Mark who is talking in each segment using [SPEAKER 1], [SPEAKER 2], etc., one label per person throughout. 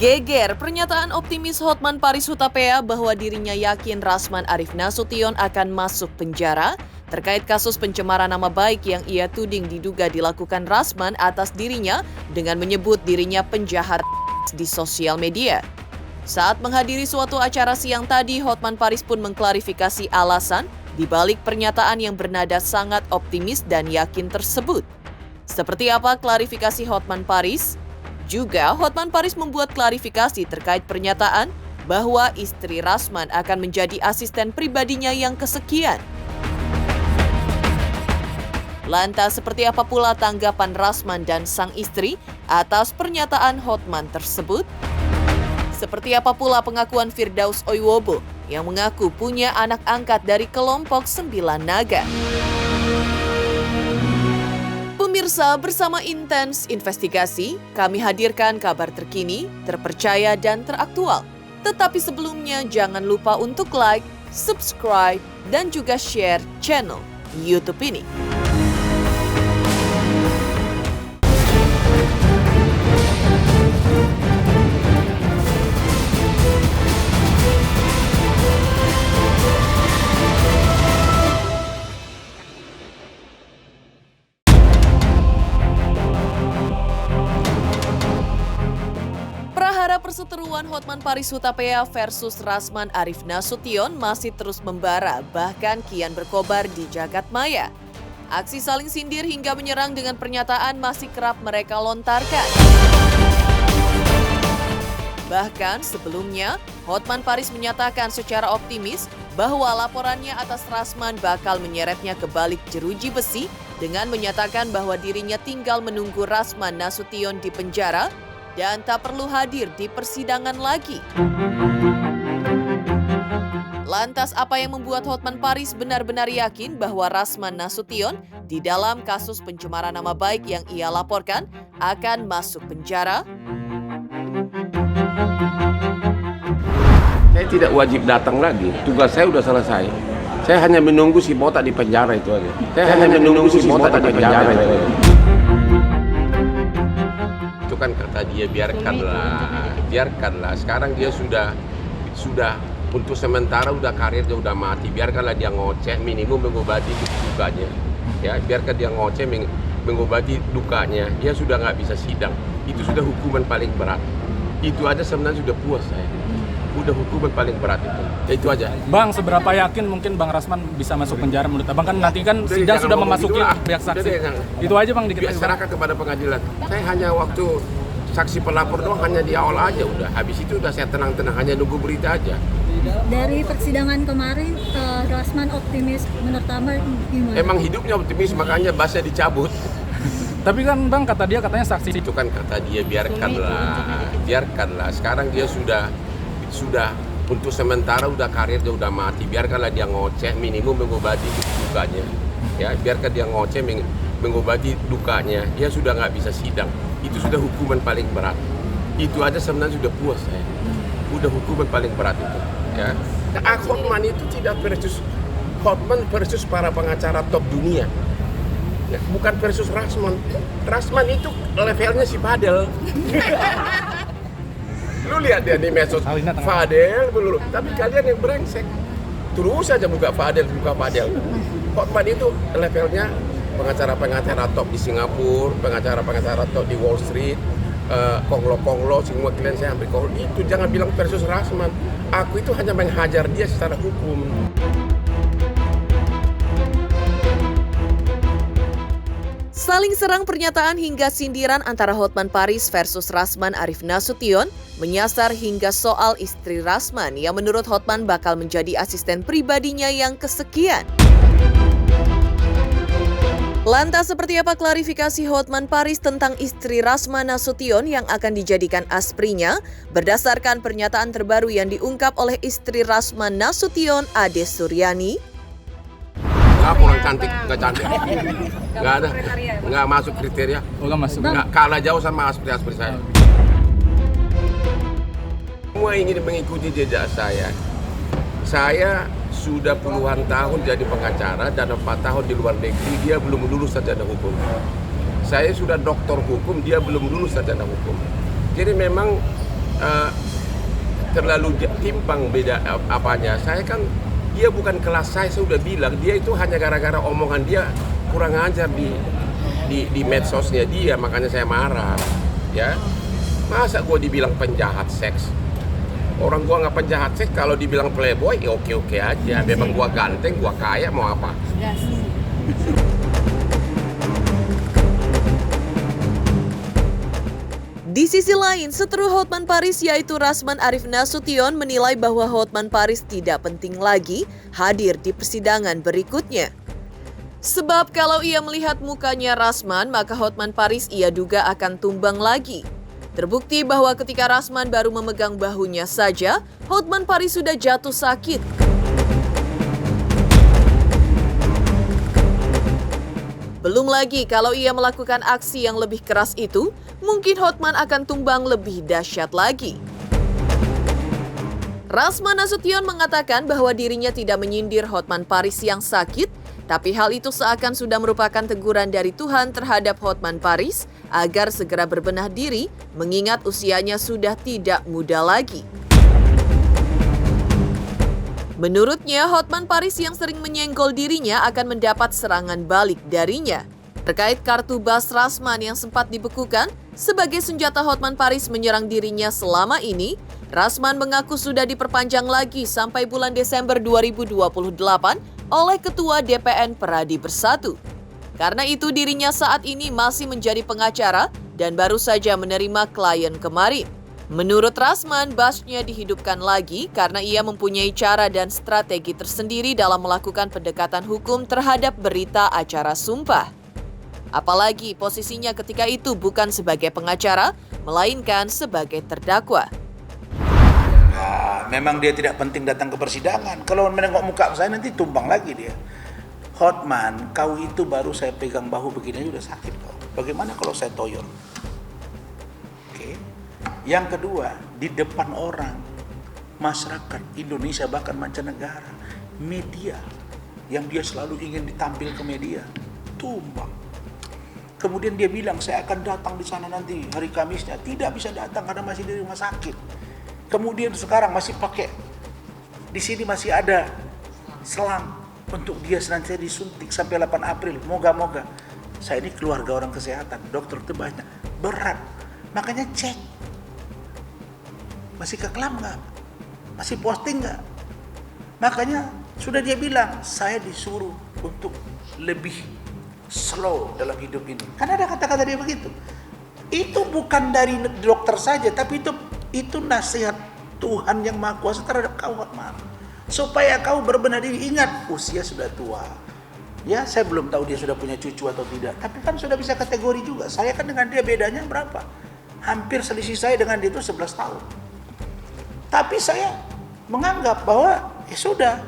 [SPEAKER 1] Geger pernyataan optimis Hotman Paris Hutapea bahwa dirinya yakin Rasman Arif Nasution akan masuk penjara terkait kasus pencemaran nama baik yang ia tuding diduga dilakukan Rasman atas dirinya dengan menyebut dirinya penjahat di sosial media. Saat menghadiri suatu acara siang tadi, Hotman Paris pun mengklarifikasi alasan di balik pernyataan yang bernada sangat optimis dan yakin tersebut. Seperti apa klarifikasi Hotman Paris? Juga, Hotman Paris membuat klarifikasi terkait pernyataan bahwa istri Rasman akan menjadi asisten pribadinya yang kesekian. Lantas, seperti apa pula tanggapan Rasman dan sang istri atas pernyataan Hotman tersebut? Seperti apa pula pengakuan Firdaus Oiwobo yang mengaku punya anak angkat dari kelompok 9 Naga? Pemirsa, bersama Intens Investigasi, kami hadirkan kabar terkini, terpercaya, dan teraktual. Tetapi sebelumnya, jangan lupa untuk like, subscribe, dan juga share channel YouTube ini. Perseteruan Hotman Paris Hutapea versus Rasman Arif Nasution masih terus membara, bahkan kian berkobar di jagat maya. Aksi saling sindir hingga menyerang dengan pernyataan masih kerap mereka lontarkan. Bahkan sebelumnya, Hotman Paris menyatakan secara optimis bahwa laporannya atas Rasman bakal menyeretnya ke balik jeruji besi dengan menyatakan bahwa dirinya tinggal menunggu Rasman Nasution di penjara dan tak perlu hadir di persidangan lagi. Lantas apa yang membuat Hotman Paris benar-benar yakin bahwa Rasman Nasution di dalam kasus pencemaran nama baik yang ia laporkan akan masuk penjara?
[SPEAKER 2] Saya tidak wajib datang lagi, tugas saya sudah selesai. Saya hanya menunggu si botak di penjara itu aja. Saya hanya menunggu si botak di penjara itu aja. Kan kata dia biarkanlah sekarang dia sudah untuk sementara udah karirnya udah mati, biarkanlah dia ngoceh, minimum mengobati dukanya ya, biarkan dia ngoceh mengobati dukanya, dia sudah nggak bisa sidang, itu sudah hukuman paling berat, itu aja sebenarnya sudah puas saya, udah hukuman paling berat itu ya, itu aja.
[SPEAKER 3] Bang, seberapa yakin mungkin Bang Rasman bisa masuk penjara menurut Abang? Kan nanti kan sidang sudah memasuki pihak saksi. Itu aja Bang diketahui.
[SPEAKER 2] Serahkan kepada pengadilan. Saya hanya waktu saksi pelapor doang, hanya di awal aja udah. Habis itu udah saya tenang-tenang, hanya nunggu berita aja.
[SPEAKER 4] Dari persidangan kemarin, Rasman optimis, menurut Abang gimana?
[SPEAKER 2] Emang hidupnya optimis, makanya basnya dicabut.
[SPEAKER 3] Tapi kan Bang, katanya saksi.
[SPEAKER 2] Itu kan kata dia, biarkanlah. Sekarang dia sudah untuk sementara udah karirnya udah mati, biarkanlah dia ngoceh, minimum mengobati dukanya ya, biarkan dia ngoceh mengobati dukanya, dia sudah nggak bisa sidang, itu sudah hukuman paling berat, itu aja sebenarnya sudah puas saya, udah hukuman paling berat itu ya. Hotman itu tidak versus Hotman versus para pengacara top dunia ya, bukan versus Rasman itu levelnya si Fadel. Lu lihat dia di medsos, Fadel belum, tapi kalian yang brengsek terus aja buka Fadel. Hotman itu levelnya pengacara top di Singapura, pengacara top di Wall Street, konglo semua klien saya hampir konglo. Itu jangan bilang versus Rasman, aku itu hanya menghajar dia secara hukum.
[SPEAKER 1] Saling serang pernyataan hingga sindiran antara Hotman Paris versus Rasman Arif Nasution menyasar hingga soal istri Rasman yang menurut Hotman bakal menjadi asisten pribadinya yang kesekian. Lantas seperti apa klarifikasi Hotman Paris tentang istri Rasman Nasution yang akan dijadikan asprinya berdasarkan pernyataan terbaru yang diungkap oleh istri Rasman Nasution, Ade Suryani?
[SPEAKER 2] Nggak, kurang cantik, nggak cantik, nggak ada, nggak masuk kriteria,
[SPEAKER 3] nggak masuk,
[SPEAKER 2] nggak, kalah jauh sama aspirasi saya. Semua ingin mengikuti jejak saya. Saya sudah puluhan tahun jadi pengacara dan 4 tahun di luar negeri, dia belum lulus sarjana hukum. Saya sudah doktor hukum, dia belum lulus sarjana hukum. Jadi memang terlalu timpang beda apanya. Saya kan dia bukan kelas saya sudah bilang dia itu hanya gara-gara omongan dia kurang ajar di medsosnya dia, makanya saya marah ya. Masa gue dibilang penjahat seks? Orang gue nggak penjahat seks, kalau dibilang playboy ya oke-oke aja. Memang gue ganteng, gue kaya, mau apa?
[SPEAKER 1] Di sisi lain, seteru Hotman Paris yaitu Rasman Arif Nasution menilai bahwa Hotman Paris tidak penting lagi hadir di persidangan berikutnya. Sebab kalau ia melihat mukanya Rasman, maka Hotman Paris ia duga akan tumbang lagi. Terbukti bahwa ketika Rasman baru memegang bahunya saja, Hotman Paris sudah jatuh sakit. Belum lagi kalau ia melakukan aksi yang lebih keras itu, mungkin Hotman akan tumbang lebih dahsyat lagi. Rasman Nasution mengatakan bahwa dirinya tidak menyindir Hotman Paris yang sakit, tapi hal itu seakan sudah merupakan teguran dari Tuhan terhadap Hotman Paris agar segera berbenah diri, mengingat usianya sudah tidak muda lagi. Menurutnya, Hotman Paris yang sering menyenggol dirinya akan mendapat serangan balik darinya. Terkait kartu Bas Rasman yang sempat dibekukan, sebagai senjata Hotman Paris menyerang dirinya selama ini, Rasman mengaku sudah diperpanjang lagi sampai bulan Desember 2028 oleh Ketua DPN Peradi Bersatu. Karena itu dirinya saat ini masih menjadi pengacara dan baru saja menerima klien kemarin. Menurut Rasman, Basnya dihidupkan lagi karena ia mempunyai cara dan strategi tersendiri dalam melakukan pendekatan hukum terhadap berita acara sumpah. Apalagi posisinya ketika itu bukan sebagai pengacara, melainkan sebagai terdakwa.
[SPEAKER 5] Ya, memang dia tidak penting datang ke persidangan. Kalau menengok muka saya nanti tumbang lagi dia. Hotman, kau itu baru saya pegang bahu begini aja udah sakit kau. Bagaimana kalau saya toyor? Oke. Yang kedua, di depan orang, masyarakat Indonesia bahkan mancanegara, media yang dia selalu ingin ditampil ke media, tumbang. Kemudian dia bilang saya akan datang di sana nanti hari Kamisnya, tidak bisa datang karena masih di rumah sakit. Kemudian sekarang masih pakai di sini masih ada selang untuk dia senantiasa disuntik sampai 8 April. Moga-moga. Saya ini keluarga orang kesehatan, dokter itu banyak, berat. Makanya cek. Masih kekelam nggak? Masih posting nggak? Makanya sudah dia bilang, saya disuruh untuk lebih slow dalam hidup ini. Karena ada kata-kata dia begitu. Itu bukan dari dokter saja, tapi itu nasihat Tuhan yang Maha Kuasa terhadap kau, Hotman. Supaya kau berbenah diri. Ingat, usia sudah tua. Ya, saya belum tahu dia sudah punya cucu atau tidak. Tapi kan sudah bisa kategori juga. Saya kan dengan dia bedanya berapa? Hampir selisih saya dengan dia itu 11 tahun. Tapi saya menganggap bahwa sudah.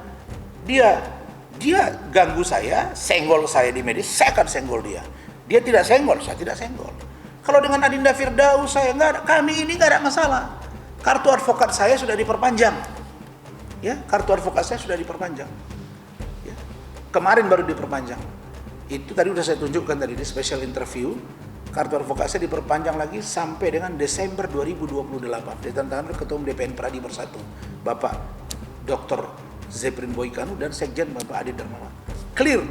[SPEAKER 5] Dia ganggu saya, senggol saya di media, saya akan senggol dia. Dia tidak senggol, saya tidak senggol. Kalau dengan Adinda Firdaus saya enggak ada, kami ini enggak ada masalah. Kartu advokat saya sudah diperpanjang. Ya, kartu advokat saya sudah diperpanjang. Ya. Kemarin baru diperpanjang. Itu tadi sudah saya tunjukkan tadi di special interview. Kartu advokat saya diperpanjang lagi sampai dengan Desember 2028. Ditandatangani Ketua Umum DPN Peradi Bersatu, Bapak Dr. Zeprin Boykanu dan Sekjen Bapak Adi Darmawan. Clear.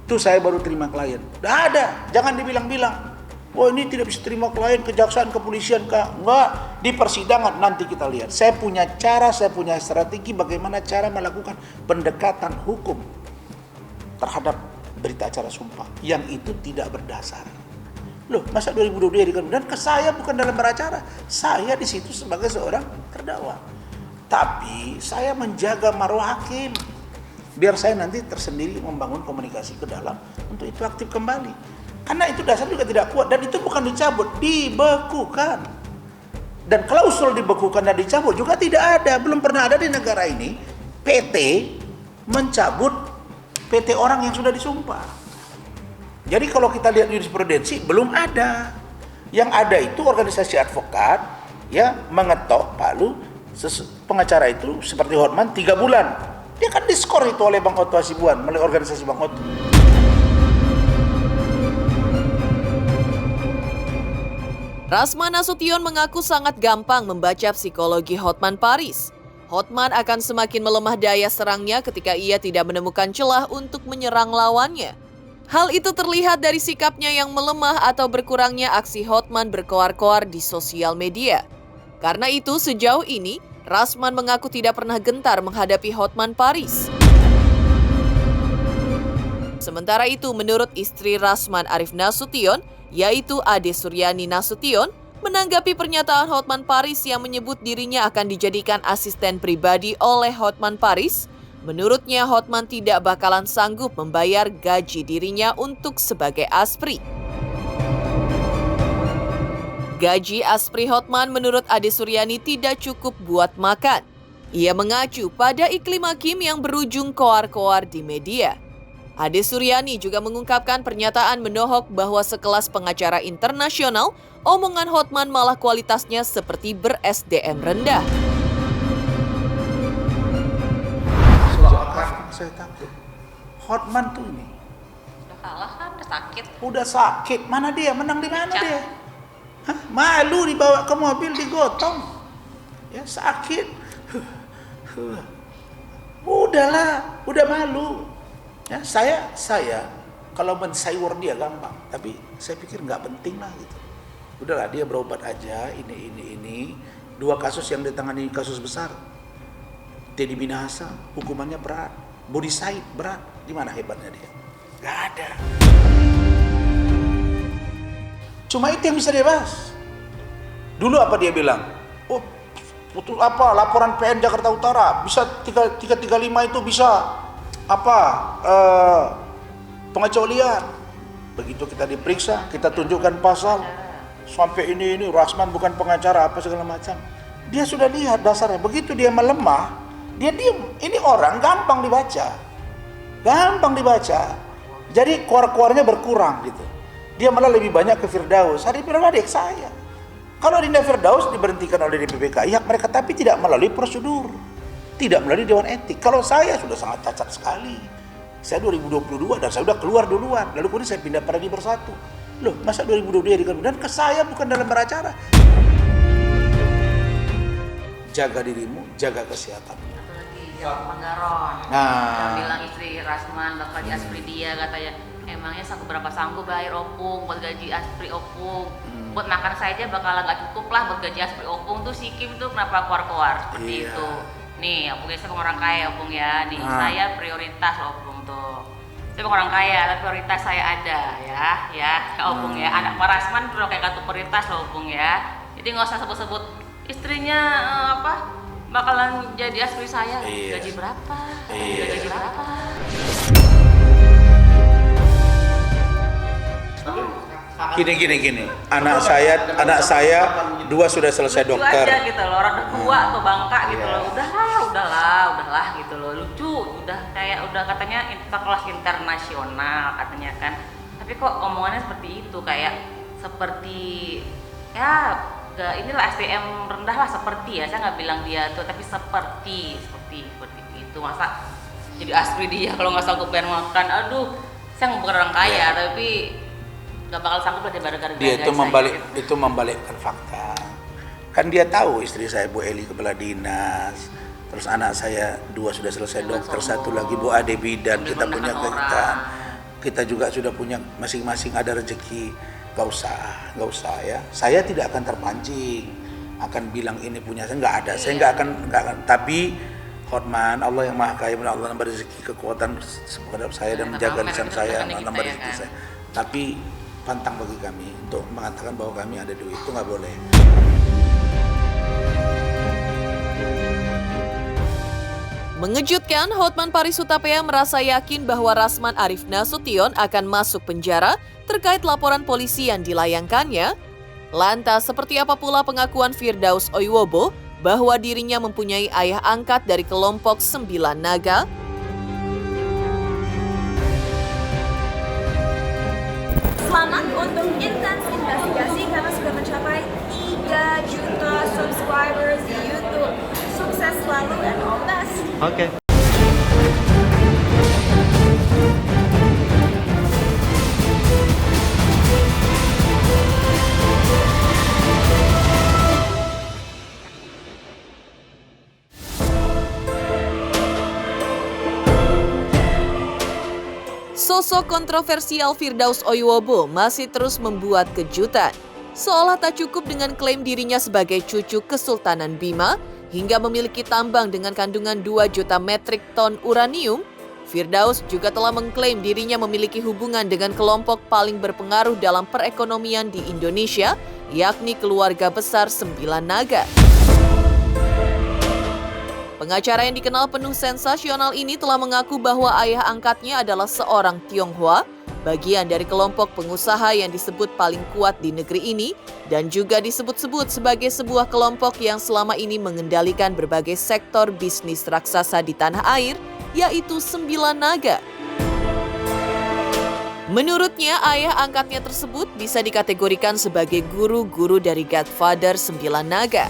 [SPEAKER 5] Itu saya baru terima klien. Tidak ada. Jangan dibilang-bilang. Oh ini tidak bisa terima klien, kejaksaan, kepolisian, enggak, di persidangan nanti kita lihat. Saya punya cara, saya punya strategi bagaimana cara melakukan pendekatan hukum terhadap berita acara sumpah yang itu tidak berdasar. Loh, masa 2022 dan ke saya bukan dalam beracara, saya di situ sebagai seorang terdakwa. Tapi saya menjaga marwah hakim, biar saya nanti tersendiri membangun komunikasi ke dalam untuk itu aktif kembali. Karena itu dasar juga tidak kuat dan itu bukan dicabut, dibekukan. Dan klausul dibekukan dan dicabut juga tidak ada, belum pernah ada di negara ini PT mencabut PT orang yang sudah disumpah. Jadi kalau kita lihat jurisprudensi belum ada. Yang ada itu organisasi advokat ya mengetok palu pengacara itu seperti Hotman 3 bulan. Dia kan diskor itu oleh Bang Otto Hasibuan melalui organisasi Bang Otto.
[SPEAKER 1] Rasman Nasution mengaku sangat gampang membaca psikologi Hotman Paris. Hotman akan semakin melemah daya serangnya ketika ia tidak menemukan celah untuk menyerang lawannya. Hal itu terlihat dari sikapnya yang melemah atau berkurangnya aksi Hotman berkoar-koar di sosial media. Karena itu, sejauh ini, Rasman mengaku tidak pernah gentar menghadapi Hotman Paris. Sementara itu, menurut istri Rasman Arif Nasution, yaitu Ade Suryani Nasution, menanggapi pernyataan Hotman Paris yang menyebut dirinya akan dijadikan asisten pribadi oleh Hotman Paris, menurutnya Hotman tidak bakalan sanggup membayar gaji dirinya untuk sebagai aspri. Gaji aspri Hotman menurut Ade Suryani tidak cukup buat makan. Ia mengacu pada iklim hakim yang berujung koar-koar di media. Ade Suryani juga mengungkapkan pernyataan menohok bahwa sekelas pengacara internasional, omongan Hotman malah kualitasnya seperti ber-SDM rendah.
[SPEAKER 5] Sejak kapan saya takut? Hotman tuh ini.
[SPEAKER 6] Udah kalah kan, udah sakit.
[SPEAKER 5] Udah sakit, mana dia? Menang di mana dia? Hah? Malu dibawa ke mobil digotong. Ya sakit. Udahlah, udah malu. Ya, saya kalau mensayur dia gampang, tapi saya pikir nggak penting lah gitu. Udahlah dia berobat aja, ini. 2 kasus yang ditangani kasus besar. Teddy Minahasa hukumannya berat, Budi Said berat. Di mana hebatnya dia? Nggak ada. Cuma itu yang bisa dia bahas. Dulu apa dia bilang? Oh, putus apa? Laporan PN Jakarta Utara bisa 335 itu bisa pengecualian. Begitu kita diperiksa, kita tunjukkan pasal sampai ini Rasman bukan pengacara apa segala macam. Dia sudah lihat dasarnya. Begitu dia melemah, dia diam. Ini orang gampang dibaca. Jadi keluar-keluarnya berkurang gitu. Dia malah lebih banyak ke Firdaus. Hari berapa adik saya? Kalau Dinda Firdaus diberhentikan oleh DPPKI hak mereka, tapi tidak melalui prosedur, tidak melalui Dewan Etik. Kalau saya sudah sangat cacat sekali. Saya 2022 dan saya sudah keluar duluan. Lalu kemudian saya pindah pada di Bersatu. Loh, masa 2022 dikabulkan? Dan ke saya bukan dalam beracara. Jaga dirimu, jaga kesehatanmu.
[SPEAKER 6] Satu lagi, yang Manggaron. Yang bilang istri Rasman bakal di aspri dia, katanya emangnya berapa sanggup bayar opung buat gaji aspri opung. Buat makan saja bakalan gak cukup lah buat gaji aspri opung tuh si Kim tuh kenapa keluar-keluar seperti itu. Nih, opungnya saya orang kaya opung ya. Nih, saya prioritas opung tuh. Saya orang kaya, tapi prioritas saya ada ya opung ya. Anak Pak Rasman udah kayak kartu prioritas loh opung ya. Jadi nggak usah sebut-sebut istrinya bakalan jadi aspri saya. Gaji berapa? Gaji berapa?
[SPEAKER 5] Gini. Anak saya 2 sudah selesai
[SPEAKER 6] lucu
[SPEAKER 5] dokter.
[SPEAKER 6] Aja gitu loh, orang udah tua tuh bangka gitu loh. Udahlah gitu loh. Lucu, udah katanya kelas internasional katanya kan. Tapi kok omongannya seperti itu, kayak seperti ya inilah SDM rendah lah seperti ya. Saya nggak bilang dia tuh, tapi seperti itu. Masa jadi aspri dia kalau nggak sanggup bayar makan. Aduh, saya bukan orang kaya tapi gak bakal sanggup aja gara-gara
[SPEAKER 5] Dia itu membalikkan fakta. Kan dia tahu istri saya Bu Eli kepala dinas, terus anak saya 2 sudah selesai dokter, 1 lagi Bu Ade bidan. Kita punya kita juga sudah punya masing-masing ada rezeki. Gak usah ya. Saya tidak akan terpancing akan bilang ini punya saya, nggak ada. Saya nggak akan. Tapi Hotman, Allah yang Maha Kaya, Allah nambah rezeki kekuatan kepada saya dan menjaga lisan saya, nambah rezeki saya. Tapi pantang bagi kami untuk mengatakan bahwa kami ada duit, itu nggak boleh.
[SPEAKER 1] Mengejutkan, Hotman Paris Hutapea merasa yakin bahwa Rasman Arif Nasution akan masuk penjara terkait laporan polisi yang dilayangkannya. Lantas, seperti apa pula pengakuan Firdaus Oiwobo bahwa dirinya mempunyai ayah angkat dari kelompok 9 Naga?
[SPEAKER 7] Selamat untuk Intens Investigasi karena sudah mencapai 3 juta subscribers di YouTube. Sukses selalu and all the best.
[SPEAKER 8] Oke.
[SPEAKER 1] Sosok kontroversial Firdaus Oyowo masih terus membuat kejutan. Seolah tak cukup dengan klaim dirinya sebagai cucu Kesultanan Bima hingga memiliki tambang dengan kandungan 2 juta metrik ton uranium, Firdaus juga telah mengklaim dirinya memiliki hubungan dengan kelompok paling berpengaruh dalam perekonomian di Indonesia, yakni keluarga besar Sembilan Naga. Pengacara yang dikenal penuh sensasional ini telah mengaku bahwa ayah angkatnya adalah seorang Tionghoa, bagian dari kelompok pengusaha yang disebut paling kuat di negeri ini, dan juga disebut-sebut sebagai sebuah kelompok yang selama ini mengendalikan berbagai sektor bisnis raksasa di tanah air, yaitu Sembilan Naga. Menurutnya, ayah angkatnya tersebut bisa dikategorikan sebagai guru-guru dari Godfather Sembilan Naga.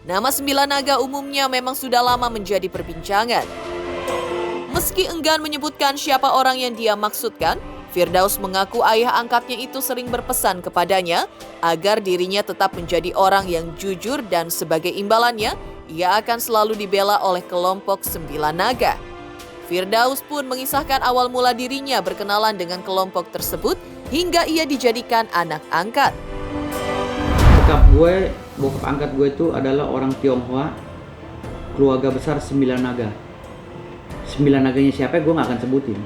[SPEAKER 1] Nama Sembilan Naga umumnya memang sudah lama menjadi perbincangan. Meski enggan menyebutkan siapa orang yang dia maksudkan, Firdaus mengaku ayah angkatnya itu sering berpesan kepadanya agar dirinya tetap menjadi orang yang jujur dan sebagai imbalannya, ia akan selalu dibela oleh kelompok Sembilan Naga. Firdaus pun mengisahkan awal mula dirinya berkenalan dengan kelompok tersebut hingga ia dijadikan anak angkat.
[SPEAKER 8] Bokap angkat gue itu adalah orang Tionghoa, keluarga besar Sembilan Naga. Sembilan Naganya siapa gue gak akan sebutin.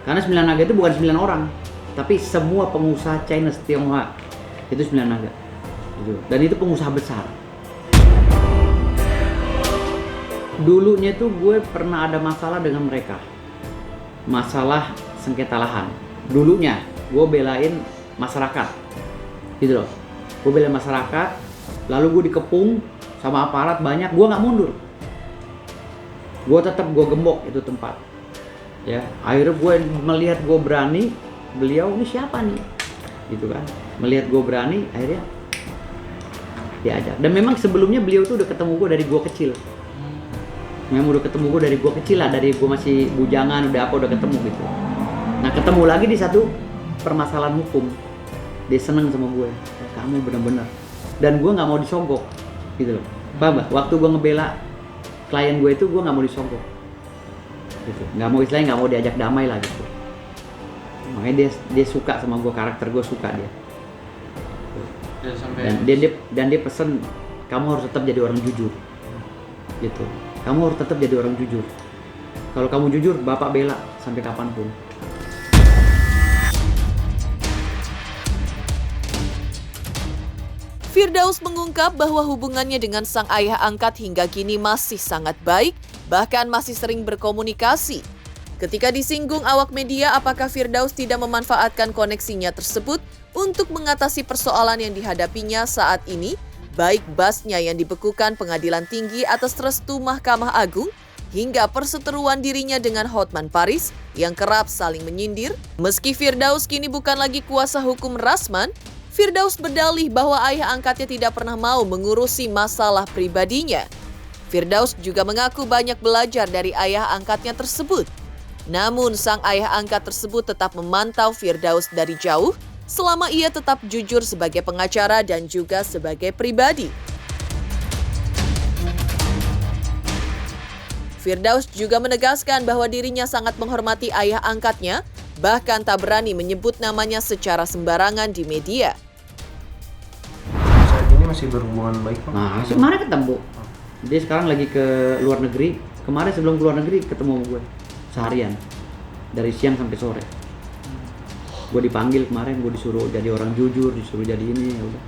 [SPEAKER 8] Karena Sembilan Naga itu bukan 9 orang, tapi semua pengusaha Chinese Tionghoa itu Sembilan Naga. Dan itu pengusaha besar. Dulunya tuh gue pernah ada masalah dengan mereka. Masalah sengketa lahan. Dulunya gue belain masyarakat. Gitu loh. Gue belain masyarakat, lalu gue dikepung sama aparat banyak, gue nggak mundur. Gue tetap gue gembok itu tempat. Ya, akhirnya gue melihat gue berani, beliau ini siapa nih? Gitu kan. Melihat gue berani, akhirnya diajak. Dan memang sebelumnya beliau tuh udah ketemu gue dari gue kecil. Memang udah ketemu gue dari gue kecil lah, dari gue masih bujangan, udah ketemu gitu. Nah, ketemu lagi di satu permasalahan hukum. Dia seneng sama gue, kamu bener-bener. Dan gue nggak mau disogok, gitu loh. Paham gak? Waktu gue ngebela klien gue itu, gue nggak mau disogok, gitu. Nggak mau istilahnya nggak mau diajak damai lah gitu. Makanya dia suka sama gue, karakter gue suka dia. Dan dia pesen, kamu harus tetap jadi orang jujur, gitu. Kamu harus tetap jadi orang jujur. Kalau kamu jujur, bapak bela sampai kapanpun.
[SPEAKER 1] Firdaus mengungkap bahwa hubungannya dengan sang ayah angkat hingga kini masih sangat baik, bahkan masih sering berkomunikasi. Ketika disinggung awak media apakah Firdaus tidak memanfaatkan koneksinya tersebut untuk mengatasi persoalan yang dihadapinya saat ini, baik basnya yang dibekukan Pengadilan Tinggi atas restu Mahkamah Agung, hingga perseteruan dirinya dengan Hotman Paris yang kerap saling menyindir. Meski Firdaus kini bukan lagi kuasa hukum Rasman, Firdaus berdalih bahwa ayah angkatnya tidak pernah mau mengurusi masalah pribadinya. Firdaus juga mengaku banyak belajar dari ayah angkatnya tersebut. Namun sang ayah angkat tersebut tetap memantau Firdaus dari jauh selama ia tetap jujur sebagai pengacara dan juga sebagai pribadi. Firdaus juga menegaskan bahwa dirinya sangat menghormati ayah angkatnya, bahkan tak berani menyebut namanya secara sembarangan di media.
[SPEAKER 9] Saat ini masih berhubungan baik, Pak?
[SPEAKER 8] Nah, kemarin ketemu. Dia sekarang lagi ke luar negeri. Kemarin sebelum ke luar negeri ketemu sama gue seharian, dari siang sampai sore. Gue dipanggil kemarin, gue disuruh jadi orang jujur, disuruh jadi ini, ya udah.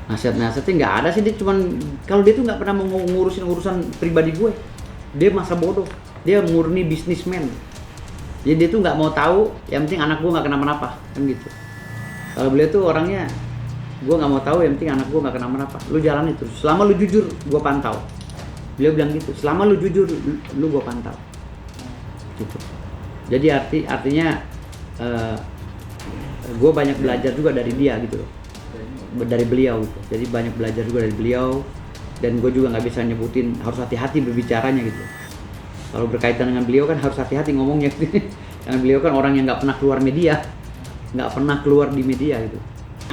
[SPEAKER 8] Nasihat-nasihatnya nggak ada sih, dia cuman kalau dia tuh nggak pernah mau ngurusin urusan pribadi gue. Dia masa bodoh, dia murni bisnismen. Jadi dia tuh nggak mau tahu, yang penting anak gue nggak kenapa-napa, kan gitu. Kalau beliau tuh orangnya, gue nggak mau tahu, yang penting anak gue nggak kenapa-napa. Lu jalani terus, selama lu jujur, gue pantau. Beliau bilang gitu, selama lu jujur, lu gue pantau. Gitu. Jadi artinya gue banyak belajar juga dari dia gitu loh, dari beliau gitu. Jadi banyak belajar juga dari beliau, dan gue juga nggak bisa nyebutin, harus hati-hati berbicaranya gitu. Kalau berkaitan dengan beliau kan harus hati-hati ngomongnya. Karena beliau kan orang yang nggak pernah keluar media, nggak pernah keluar di media gitu.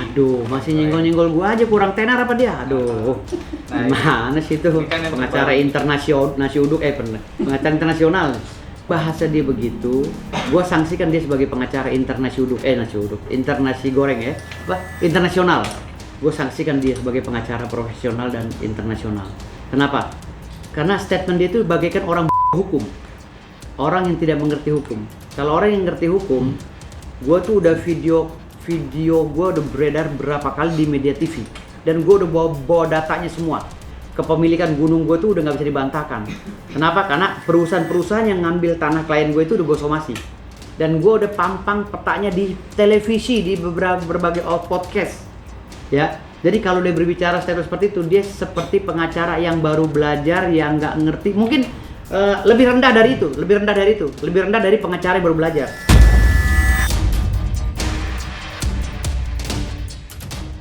[SPEAKER 8] Aduh, masih nyenggol-nyenggol gue aja, kurang tenar apa dia? Aduh, gimana sih itu pengacara internasional, pengacara internasional. bahasa dia begitu, gue sanksikan dia sebagai pengacara internasional. Gue sanksikan dia sebagai pengacara profesional dan internasional. Kenapa? Karena statement dia itu bagaikan orang hukum, orang yang tidak mengerti hukum. Kalau orang yang ngerti hukum, gue tuh udah video gue udah beredar berapa kali di media TV, dan gue udah bawa datanya semua. Kepemilikan gunung gue tuh udah nggak bisa dibantahkan. Kenapa? Karena perusahaan-perusahaan yang ngambil tanah klien gue itu udah gue somasi, dan gue udah pampang petanya di televisi, di berbagai podcast, ya. Jadi kalau dia berbicara seperti itu, dia seperti pengacara yang baru belajar, yang nggak ngerti. Mungkin lebih rendah dari itu, lebih rendah dari pengacara yang baru belajar.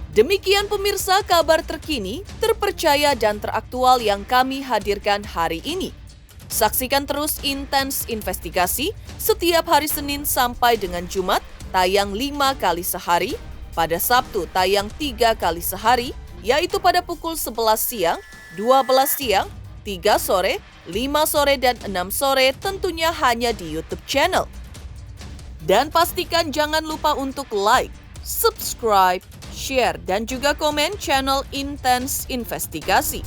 [SPEAKER 1] Demikian pemirsa kabar terkini, terpercaya dan teraktual yang kami hadirkan hari ini. Saksikan terus Intens Investigasi setiap hari Senin sampai dengan Jumat, tayang 5 kali sehari, pada Sabtu tayang 3 kali sehari, yaitu pada pukul 11 siang, 12 siang, 3 sore, 5 sore, dan 6 sore, tentunya hanya di YouTube channel. Dan pastikan jangan lupa untuk like, subscribe, share, dan juga komen channel Intens Investigasi.